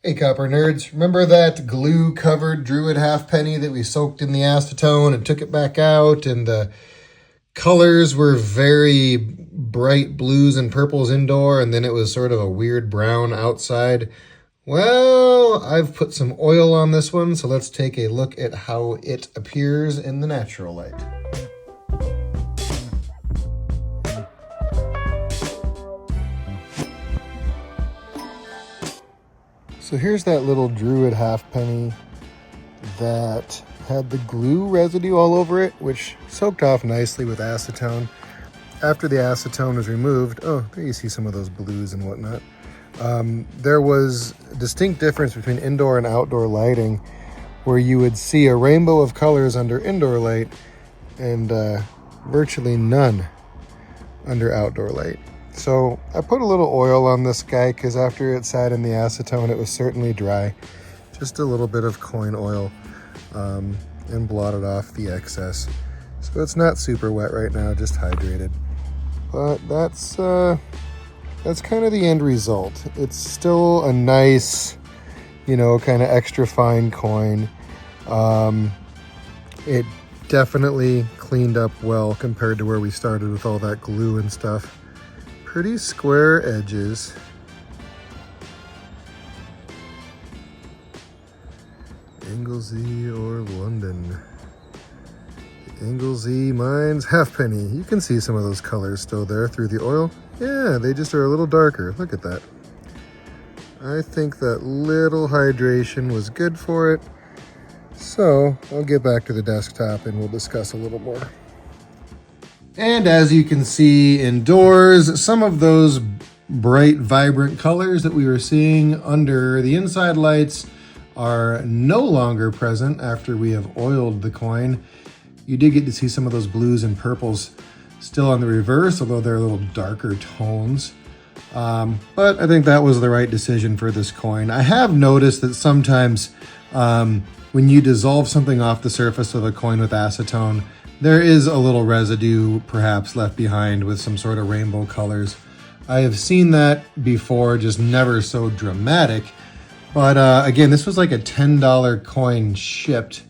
Hey Copper Nerds, remember that glue-covered Druid halfpenny that we soaked in the acetone and took it back out, and the colors were very bright blues and purples indoor, and then it was sort of a weird brown outside? Well, I've put some oil on this one, so let's take a look at how it appears in the natural light. So here's that little Druid halfpenny that had the glue residue all over it, which soaked off nicely with acetone. After the acetone was removed, oh, there you see some of those blues and whatnot. There was a distinct difference between indoor and outdoor lighting, where you would see a rainbow of colors under indoor light and virtually none under outdoor light. So I put a little oil on this guy because after it sat in the acetone, it was certainly dry. Just a little bit of coin oil and blotted off the excess. So it's not super wet right now, just hydrated. But that's kind of the end result. It's still a nice, kind of extra fine coin. It definitely cleaned up well compared to where we started with all that glue and stuff. Pretty square edges. Anglesey or London. The Anglesey Mines halfpenny. You can see some of those colors still there through the oil. Yeah, they just are a little darker. Look at that. I think that little hydration was good for it. So I'll get back to the desktop and we'll discuss a little more. And as you can see indoors, some of those bright, vibrant colors that we were seeing under the inside lights are no longer present after we have oiled the coin. You did get to see some of those blues and purples still on the reverse, although they're a little darker tones. But I think that was the right decision for this coin. I have noticed that sometimes when you dissolve something off the surface of a coin with acetone, there is a little residue perhaps left behind with some sort of rainbow colors. I have seen that before, just never so dramatic. But again, this was like a $10 coin shipped,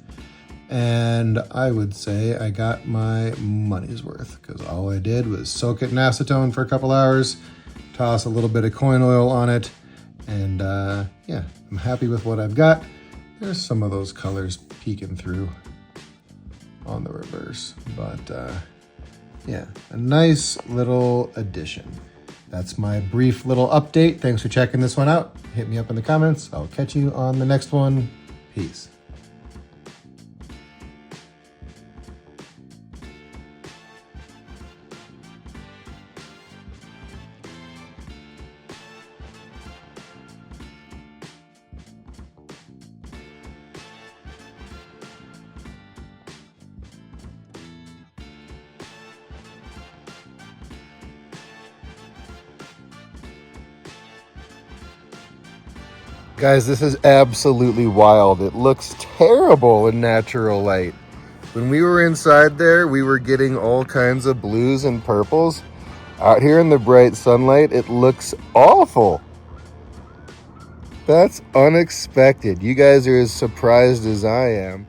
and I would say I got my money's worth because all I did was soak it in acetone for a couple hours, toss a little bit of coin oil on it, and yeah, I'm happy with what I've got. There's some of those colors peeking through on the reverse, but yeah, a nice little addition. That's my brief little update. Thanks for checking this one out. Hit me up in the comments. I'll catch you on the next one. Peace. Guys, this is absolutely wild. It looks terrible in natural light. When we were inside there, we were getting all kinds of blues and purples. Out here in the bright sunlight, it looks awful. That's unexpected. You guys are as surprised as I am.